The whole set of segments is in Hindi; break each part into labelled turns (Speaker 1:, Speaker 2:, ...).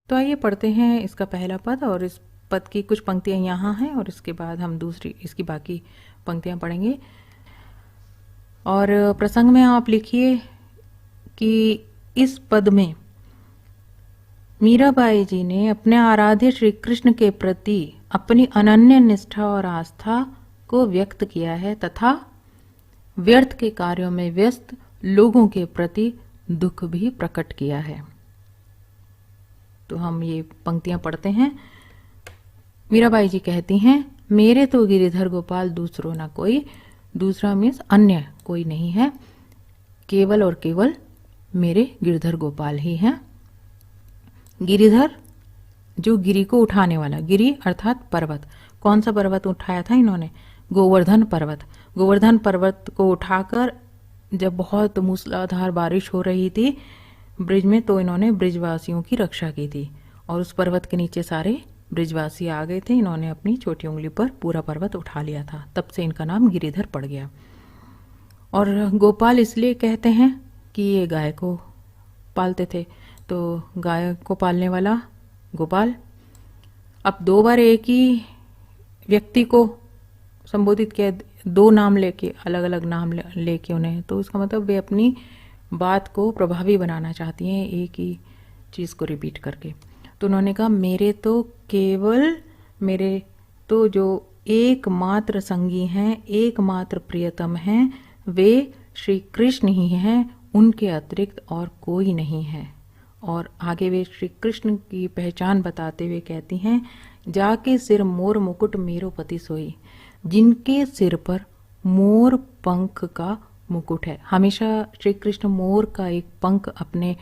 Speaker 1: तो आइए पढ़ते हैं इसका पहला पद, और इस पद की कुछ पंक्तियां यहाँ हैं और इसके बाद हम दूसरी इसकी बाकी पंक्तियां पढ़ेंगे। और प्रसंग में आप लिखिए कि इस पद में मीराबाई जी ने अपने आराध्य श्री कृष्ण के प्रति अपनी अनन्य निष्ठा और आस्था को व्यक्त किया है तथा व्यर्थ के कार्यों में व्यस्त लोगों के प्रति दुख भी प्रकट किया है। तो हम ये पंक्तियां पढ़ते हैं। मीराबाई जी कहती हैं, मेरे तो गिरिधर गोपाल दूसरो ना कोई, दूसरा मीन्स अन्य कोई नहीं है, केवल और केवल मेरे गिरिधर गोपाल ही हैं। गिरिधर जो गिरी को उठाने वाला, गिरी अर्थात पर्वत। कौन सा पर्वत उठाया था इन्होंने? गोवर्धन पर्वत। गोवर्धन पर्वत को उठाकर जब बहुत मूसलाधार बारिश हो रही थी ब्रिज में, तो इन्होंने ब्रिजवासियों की रक्षा की थी और उस पर्वत के नीचे सारे ब्रिजवासी आ गए थे। इन्होंने अपनी छोटी उंगली पर पूरा पर्वत उठा लिया था, तब से इनका नाम गिरिधर पड़ गया। और गोपाल इसलिए कहते हैं कि ये गाय को पालते थे, तो गाय को पालने वाला गोपाल। अब दो बार एक ही व्यक्ति को संबोधित किया, दो नाम लेके, अलग अलग नाम लेके उन्हें, तो उसका मतलब वे अपनी बात को प्रभावी बनाना चाहती हैं एक ही चीज़ को रिपीट करके। तो उन्होंने कहा, मेरे तो केवल, मेरे तो जो एकमात्र संगी हैं, एकमात्र प्रियतम हैं, वे श्री कृष्ण ही हैं, उनके अतिरिक्त और कोई नहीं है। और आगे वे श्री कृष्ण की पहचान बताते हुए कहती हैं, जाके सिर मोर मुकुट मेरो पति सोई, जिनके सिर पर मोर पंख का मुकुट है। हमेशा श्री कृष्ण मोर का एक पंख अपने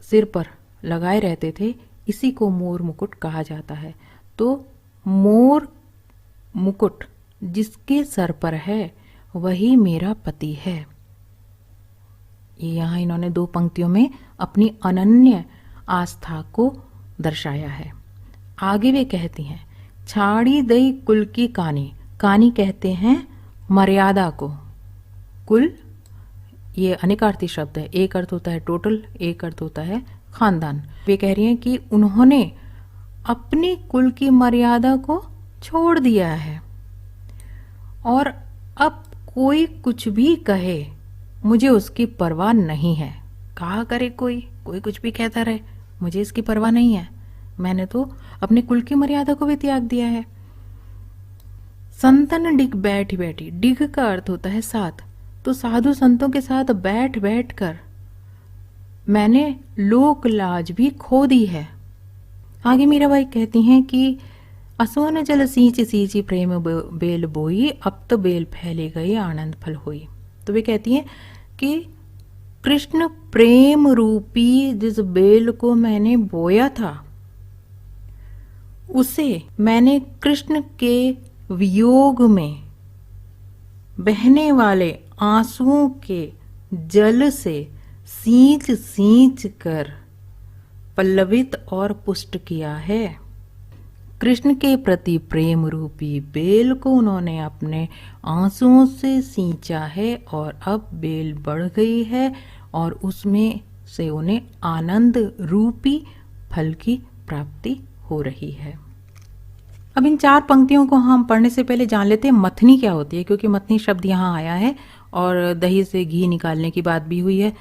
Speaker 1: सिर पर लगाए रहते थे, इसी को मोर मुकुट कहा जाता है। तो मोर मुकुट जिसके सर पर है वही मेरा पति है। यहाँ इन्होंने दो पंक्तियों में अपनी अनन्य आस्था को दर्शाया है। आगे वे कहती हैं, छाड़ी दई कुल की कानी। कानी कहते हैं मर्यादा को। कुल ये अनेकार्थी शब्द है, एक अर्थ होता है टोटल, एक अर्थ होता है खानदान। वे कह रही हैं कि उन्होंने अपनी कुल की मर्यादा को छोड़ दिया है और अब कोई कुछ भी कहे मुझे उसकी परवाह नहीं है। कहा करे कोई कुछ भी कहता रहे, मुझे इसकी परवाह नहीं है, मैंने तो अपने कुल की मर्यादा को भी त्याग दिया है। संतन डिग बैठी बैठी, डिग का अर्थ होता है साथ, तो साधु संतों के साथ बैठ बैठ कर मैंने लोक लाज भी खो दी है। आगे मीराबाई कहती हैं कि असोन जल सींच सींची प्रेम बेल बोई, अब तो बेल फैले गई आनंद फल होई। तो वे कहती हैं कि कृष्ण प्रेम रूपी जिस बेल को मैंने बोया था, उसे मैंने कृष्ण के वियोग में बहने वाले आंसुओं के जल से सींच सींच कर पल्लवित और पुष्ट किया है। कृष्ण के प्रति प्रेम रूपी बेल को उन्होंने अपने आंसुओं से सींचा है और अब बेल बढ़ गई है और उसमें से उन्हें आनंद रूपी फल की प्राप्ति हो रही है। अब इन चार पंक्तियों को हम पढ़ने से पहले जान लेते हैं मथनी क्या होती है, क्योंकि मथनी शब्द यहाँ आया है और दही से घी निकालने की बात भी हुई है।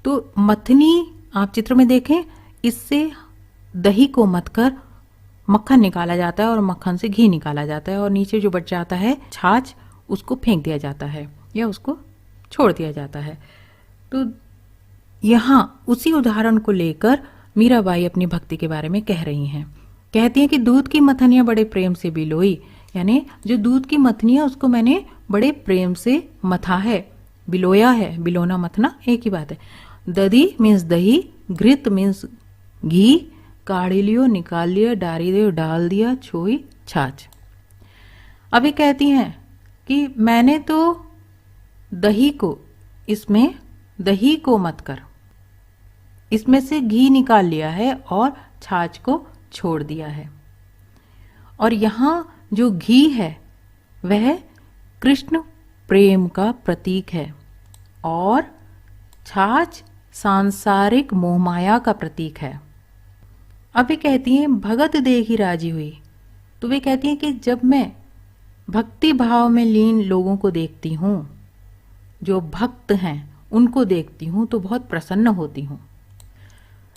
Speaker 1: तो मथनी आप चित्र में देखें, इससे दही को मथकर मक्खन निकाला जाता है और मक्खन से घी निकाला जाता है और नीचे जो बच जाता है छाछ, उसको फेंक दिया जाता है या उसको छोड़ दिया जाता है। तो यहाँ उसी उदाहरण को लेकर मीराबाई अपनी भक्ति के बारे में कह रही हैं। कहती हैं कि दूध की मथनियाँ बड़े प्रेम से बिलोई, यानी जो दूध की मथनी है उसको मैंने बड़े प्रेम से मथा है, बिलोया है। बिलोना मथना एक ही बात है। दधी मीन्स दही, घृत मीन्स घी, काढ़ी लियो निकाल लिया, डारी दियो डाल दिया, छोई छाछ। अभी कहती हैं कि मैंने तो दही को, इसमें दही को मत कर, इसमें से घी निकाल लिया है और छाछ को छोड़ दिया है। और यहाँ जो घी है वह कृष्ण प्रेम का प्रतीक है और छाछ सांसारिक मोहमाया का प्रतीक है। अब वे कहती हैं भगत देखी राजी हुई। तो वे कहती हैं कि जब मैं भक्ति भाव में लीन लोगों को देखती हूँ, जो भक्त हैं उनको देखती हूँ तो बहुत प्रसन्न होती हूँ।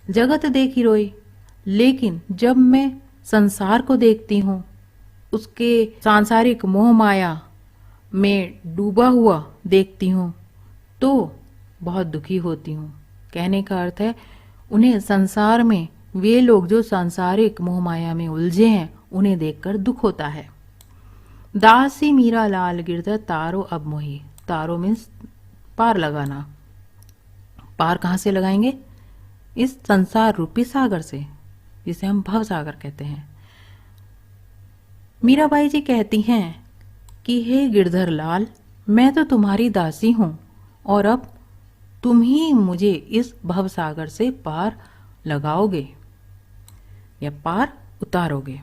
Speaker 1: जगत देखी रोई, लेकिन जब मैं संसार को देखती हूँ, उसके सांसारिक मोह माया में डूबा हुआ देखती हूँ तो बहुत दुखी होती हूँ। कहने का अर्थ है उन्हें संसार में वे लोग जो सांसारिक मोह माया में उलझे हैं उन्हें देखकर दुख होता है। दासी मीरा लाल गिरधर तारो अब मोही। तारो मीन्स पार लगाना। पार कहाँ से लगाएंगे? इस संसार रूपी सागर से, जिसे हम भव सागर कहते हैं। मीराबाई जी कहती हैं कि हे गिरधर लाल, मैं तो तुम्हारी दासी हूं और अब तुम ही मुझे इस भव सागर से पार लगाओगे या पार उतारोगे।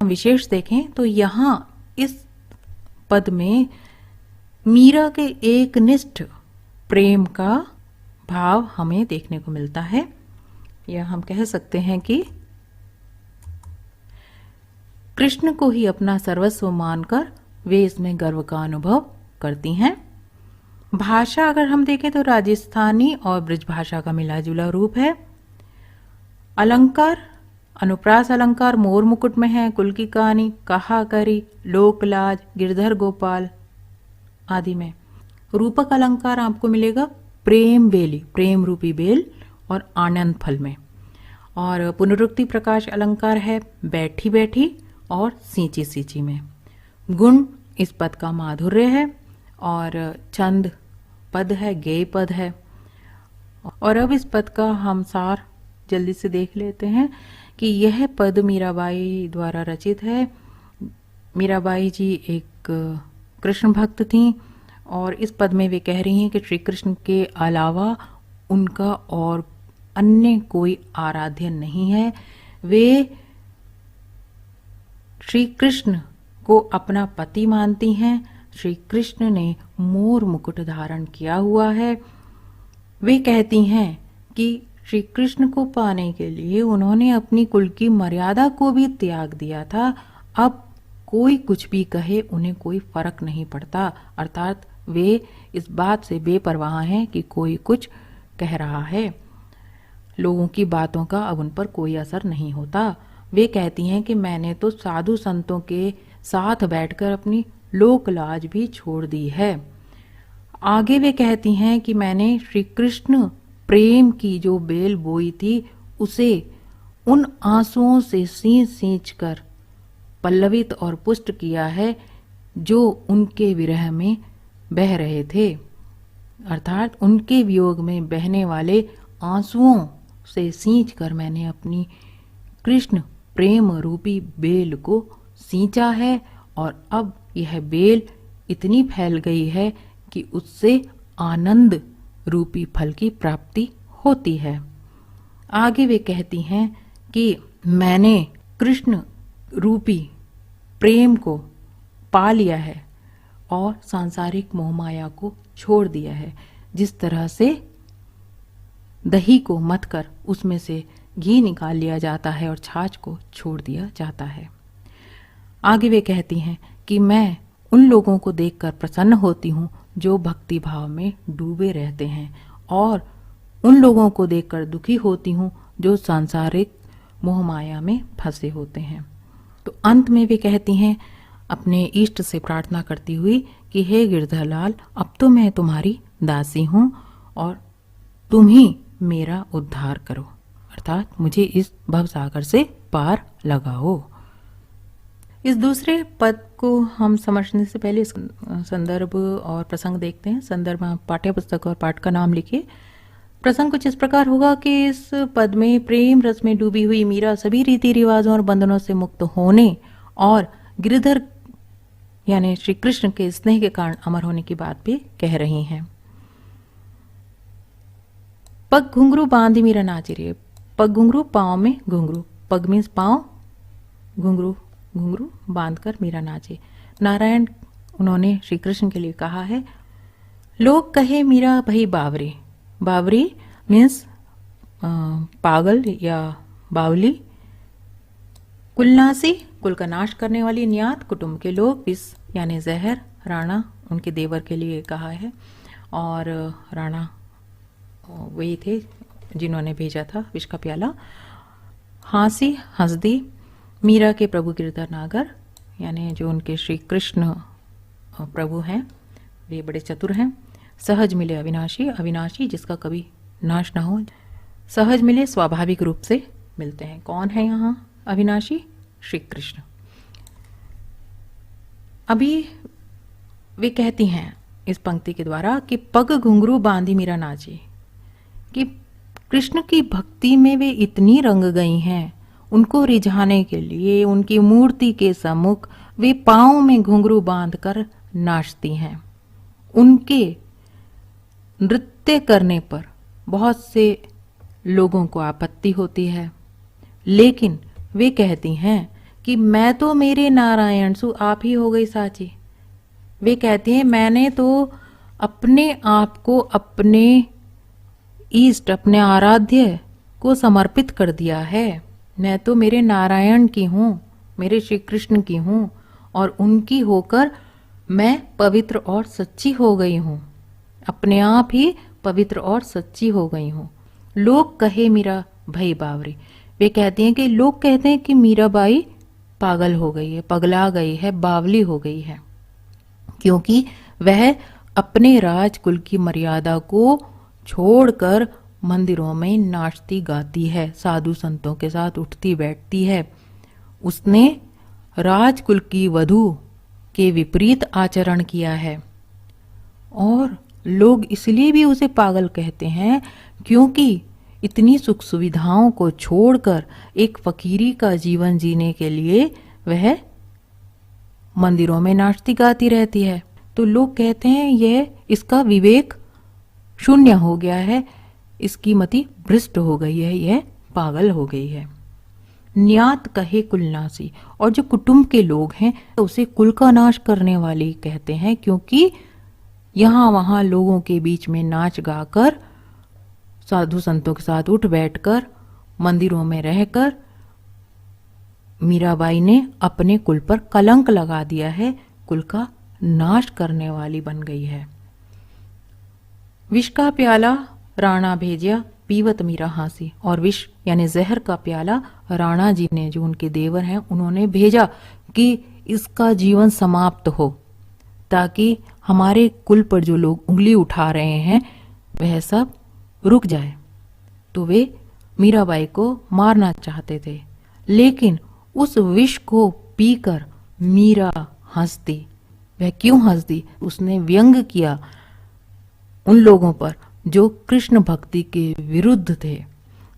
Speaker 1: हम विशेष देखें तो यहाँ इस पद में मीरा के एक निष्ठ प्रेम का भाव हमें देखने को मिलता है, या हम कह सकते हैं कि कृष्ण को ही अपना सर्वस्व मानकर वे इसमें गर्व का अनुभव करती हैं। भाषा अगर हम देखें तो राजस्थानी और ब्रज भाषा का मिला जुला रूप है। अलंकार, अनुप्रास अलंकार मोर मुकुट में है, कुल की कहानी, कहा करी, लोकलाज, गिरधर गोपाल आदि में। रूपक अलंकार आपको मिलेगा प्रेम बेली, प्रेम रूपी बेल, और आनंद फल में। और पुनरुक्ति प्रकाश अलंकार है बैठी बैठी और सींची सींची में। गुण इस पद का माधुर्य है और छंद पद है, गेय पद है। और अब इस पद का हम सार जल्दी से देख लेते हैं कि यह पद मीराबाई द्वारा रचित है। मीराबाई जी एक कृष्ण भक्त थीं और इस पद में वे कह रही हैं कि श्री कृष्ण के अलावा उनका और अन्य कोई आराध्य नहीं है। वे श्री कृष्ण को अपना पति मानती हैं। श्री कृष्ण ने मोर मुकुट धारण किया हुआ है। वे कहती हैं कि श्री कृष्ण को पाने के लिए उन्होंने अपनी कुल की मर्यादा को भी त्याग दिया था। अब कोई कुछ भी कहे उन्हें कोई फर्क नहीं पड़ता, अर्थात वे इस बात से बेपरवाह हैं कि कोई कुछ कह रहा है। लोगों की बातों का अब उन पर कोई असर नहीं होता। वे कहती हैं कि मैंने तो साधु संतों के साथ बैठकर अपनी लोक लाज भी छोड़ दी है। आगे वे कहती हैं कि मैंने श्री कृष्ण प्रेम की जो बेल बोई थी उसे उन आंसुओं से सींच सींच कर पल्लवित और पुष्ट किया है जो उनके विरह में बह रहे थे, अर्थात उनके वियोग में बहने वाले आंसुओं से सींच कर मैंने अपनी कृष्ण प्रेम रूपी बेल को सींचा है और अब यह बेल इतनी फैल गई है कि उससे आनंद रूपी फल की प्राप्ति होती है। आगे वे कहती हैं कि मैंने कृष्ण रूपी प्रेम को पा लिया है और सांसारिक मोहमाया को छोड़ दिया है। जिस तरह से दही को मथकर उसमें से घी निकाल लिया जाता है और छाछ को छोड़ दिया जाता है। आगे वे कहती हैं कि मैं उन लोगों को देखकर प्रसन्न होती हूँ जो भक्ति भाव में डूबे रहते हैं और उन लोगों को देखकर दुखी होती हूँ जो सांसारिक मोहमाया में फंसे होते हैं। तो अंत में वे कहती हैं अपने इष्ट से प्रार्थना करती हुई कि हे गिरधरलाल, अब तो मैं तुम्हारी दासी हूँ और तुम ही मेरा उद्धार करो, अर्थात मुझे इस भवसागर से पार लगाओ। इस दूसरे पद को हम समझने से पहले इस संदर्भ और प्रसंग देखते हैं। संदर्भ में पाठ्य पुस्तक और पाठ का नाम लिखिए। प्रसंग कुछ इस प्रकार होगा कि इस पद में प्रेम रस में डूबी हुई मीरा सभी रीति रिवाजों और बंधनों से मुक्त होने और गिरधर यानी श्री कृष्ण के स्नेह के कारण अमर होने की बात भी कह रही हैं। पग घुंघरू बांधी मीरा नाची रही है। पग घुंघरू पाँव में घुंघरू, पग मीन्स पाँव, घुंघरू घुंघरू बांधकर मीरा नाचे। नारायण उन्होंने श्री कृष्ण के लिए कहा है, लोग कहे मीरा भई बावरी। बावरी मीन्स पागल या बावली, कुलनासी कुल का नाश करने वाली, न्यात कुटुंब के लोग, विष यानी जहर, राणा उनके देवर के लिए कहा है, और राणा वही थे जिन्होंने भेजा था विष का प्याला। हांसी हंसदी, मीरा के प्रभु गिरधर नागर यानी जो उनके श्री कृष्ण प्रभु हैं, वे बड़े चतुर हैं। सहज मिले अविनाशी, अविनाशी जिसका कभी नाश ना हो, सहज मिले स्वाभाविक रूप से मिलते हैं। कौन है यहाँ अविनाशी? श्री कृष्ण। अभी वे कहती हैं इस पंक्ति के द्वारा कि पग घुंघरू बांधी मीरा नाची, कि कृष्ण की भक्ति में वे इतनी रंग गई हैं, उनको रिझाने के लिए उनकी मूर्ति के सम्मुख वे पांव में घुंघरू बांधकर नाचती हैं। उनके नृत्य करने पर बहुत से लोगों को आपत्ति होती है, लेकिन वे कहती हैं कि मैं तो मेरे नारायण सु आप ही हो गई साची। वे कहती हैं मैंने तो अपने आप को अपने इष्ट, अपने आराध्य को समर्पित कर दिया है। मैं तो मेरे नारायण की हूँ, मेरे श्री कृष्ण की हूँ, और उनकी होकर मैं पवित्र और सच्ची हो गई हूँ, अपने आप ही पवित्र और सच्ची हो गई हूँ। लोग कहे मीरा भई बावरी, वे कहते हैं कि लोग कहते हैं कि मीराबाई पागल हो गई है, पगला गई है, बावली हो गई है, क्योंकि वह अपने राजकुल की मर्यादा को छोड़कर मंदिरों में नाचती गाती है, साधु संतों के साथ उठती बैठती है। उसने राजकुल की वधू के विपरीत आचरण किया है, और लोग इसलिए भी उसे पागल कहते हैं क्योंकि इतनी सुख सुविधाओं को छोड़कर एक फकीरी का जीवन जीने के लिए वह मंदिरों में नाचती गाती रहती है। तो लोग कहते हैं यह इसका विवेक शून्य हो गया है, इसकी मति भ्रष्ट हो गई है, यह पागल हो गई है। न्यात कहे कुलनासी, और जो कुटुंब के लोग हैं तो उसे कुल का नाश करने वाली कहते हैं, क्योंकि यहाँ वहाँ लोगों के बीच में नाच गाकर, साधु संतों के साथ उठ बैठकर, मंदिरों में रहकर मीराबाई ने अपने कुल पर कलंक लगा दिया है, कुल का नाश करने वाली बन गई है। विष का प्याला राणा भेजिया, पीवत मीरा हांसी, और विष यानी जहर का प्याला राणा जी ने, जो उनके देवर हैं, उन्होंने भेजा कि इसका जीवन समाप्त हो, ताकि हमारे कुल पर जो लोग उंगली उठा रहे हैं वह सब रुक जाए। तो वे मीराबाई को मारना चाहते थे, लेकिन उस विष को पीकर मीरा हंसती। वह क्यों हंसती? उसने व्यंग किया उन लोगों पर जो कृष्ण भक्ति के विरुद्ध थे,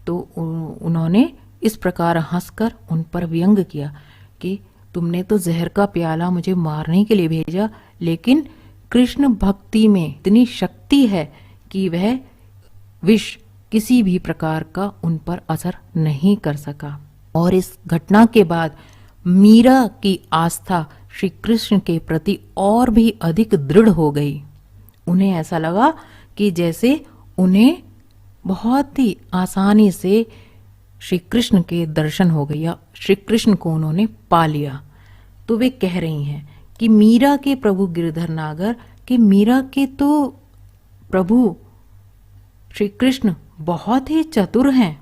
Speaker 1: तो उन्होंने इस प्रकार हंसकर उन पर व्यंग किया कि तुमने तो जहर का प्याला मुझे मारने के लिए भेजा, लेकिन कृष्ण भक्ति में इतनी शक्ति है कि वह विष किसी भी प्रकार का उन पर असर नहीं कर सका। और इस घटना के बाद मीरा की आस्था श्री कृष्ण के प्रति और भी अधिक दृढ़ हो गई। उन्हें ऐसा लगा कि जैसे उन्हें बहुत ही आसानी से श्री कृष्ण के दर्शन हो गए, या श्री कृष्ण को उन्होंने पा लिया। तो वे कह रही हैं कि मीरा के प्रभु गिरधर नागर, कि मीरा के तो प्रभु श्री कृष्ण बहुत ही चतुर हैं,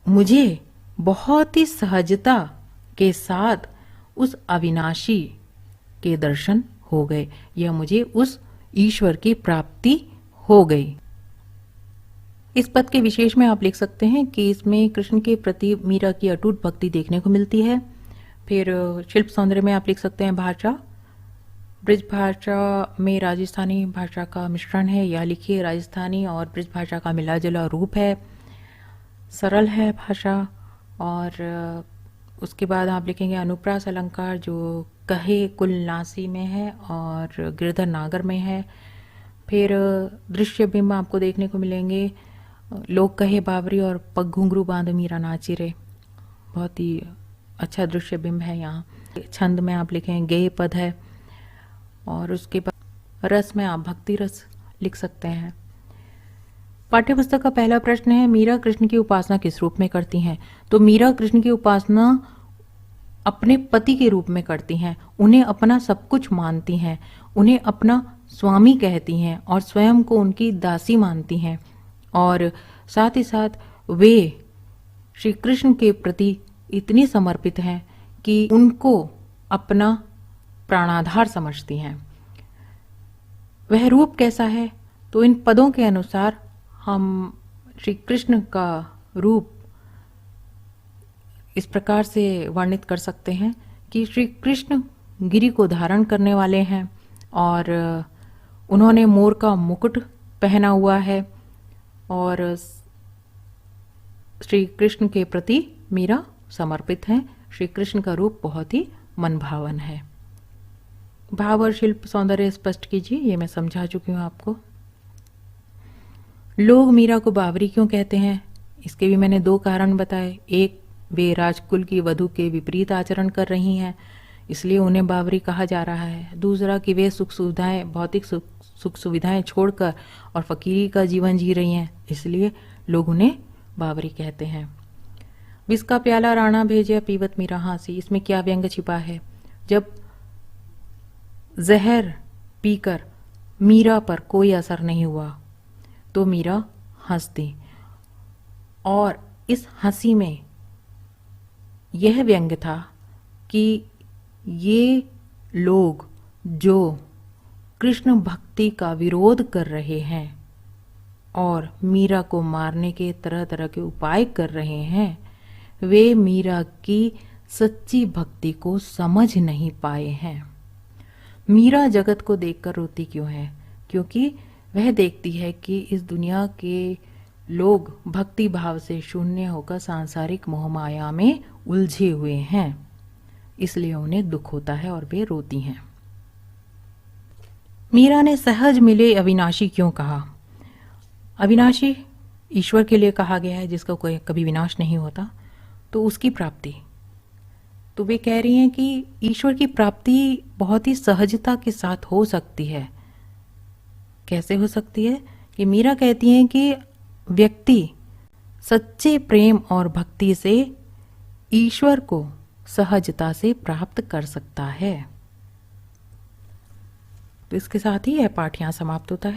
Speaker 1: मुझे बहुत ही सहजता के साथ उस अविनाशी के दर्शन हो गए, या मुझे उस ईश्वर की प्राप्ति हो गई। इस पद के विशेष में आप लिख सकते हैं कि इसमें कृष्ण के प्रति मीरा की अटूट भक्ति देखने को मिलती है। फिर शिल्प सौंदर्य में आप लिख सकते हैं भाषा, ब्रज भाषा में राजस्थानी भाषा का मिश्रण है, या लिखिए राजस्थानी और ब्रज भाषा का मिला जुला रूप है, सरल है भाषा। और उसके बाद आप लिखेंगे अनुप्रास अलंकार, जो कहे कुलनासी में है और गिरधर नागर में है। फिर दृश्य बिंब आपको देखने को मिलेंगे, लोग कहे बावरी और पग घुंघरू बांध मीरा नाची रे, बहुत ही अच्छा दृश्य बिंब है यहाँ। छंद में आप लिखें गेय पद है, और उसके बाद रस में आप भक्ति रस लिख सकते हैं। पाठ्यपुस्तक का पहला प्रश्न है, मीरा कृष्ण की उपासना किस रूप में करती हैं? तो मीरा कृष्ण की उपासना अपने पति के रूप में करती हैं, उन्हें अपना सब कुछ मानती हैं, उन्हें अपना स्वामी कहती हैं और स्वयं को उनकी दासी मानती हैं, और साथ ही साथ वे श्री कृष्ण के प्रति इतनी समर्पित हैं कि उनको अपना प्राणाधार समझती हैं। वह रूप कैसा है? तो इन पदों के अनुसार हम श्री कृष्ण का रूप इस प्रकार से वर्णित कर सकते हैं कि श्री कृष्ण गिरि को धारण करने वाले हैं और उन्होंने मोर का मुकुट पहना हुआ है और श्री कृष्ण के प्रति मीरा समर्पित हैं। श्री कृष्ण का रूप बहुत ही मनभावन है। भाव और शिल्प सौंदर्य स्पष्ट कीजिए, ये मैं समझा चुकी हूँ आपको। लोग मीरा को बावरी क्यों कहते हैं? इसके भी मैंने दो कारण बताए। एक, वे राजकुल की वधु के विपरीत आचरण कर रही हैं, इसलिए उन्हें बावरी कहा जा रहा है। दूसरा कि वे सुख सुविधाएं, भौतिक सुख सुविधाएं छोड़कर और फकीरी का जीवन जी रही हैं, इसलिए लोग उन्हें बावरी कहते हैं। विष का प्याला राणा भेजे पीवत मीरा हांसी, इसमें क्या व्यंग छिपा है? जब जहर पीकर मीरा पर कोई असर नहीं हुआ तो मीरा हंस दी, और इस हंसी में यह व्यंग था कि ये लोग जो कृष्ण भक्ति का विरोध कर रहे हैं और मीरा को मारने के तरह तरह के उपाय कर रहे हैं, वे मीरा की सच्ची भक्ति को समझ नहीं पाए हैं। मीरा जगत को देखकर रोती क्यों है? क्योंकि वह देखती है कि इस दुनिया के लोग भक्ति भाव से शून्य होकर सांसारिक मोहमाया में उलझे हुए हैं, इसलिए उन्हें दुख होता है और वे रोती हैं। मीरा ने सहज मिले अविनाशी क्यों कहा? अविनाशी ईश्वर के लिए कहा गया है, जिसका कोई कभी विनाश नहीं होता, तो उसकी प्राप्ति। तो वे कह रही हैं कि ईश्वर की प्राप्ति बहुत ही सहजता के साथ हो सकती है। कैसे हो सकती है? कि मीरा कहती हैं कि व्यक्ति सच्चे प्रेम और भक्ति से ईश्वर को सहजता से प्राप्त कर सकता है। तो इसके साथ ही यह पाठ यहाँ समाप्त होता है।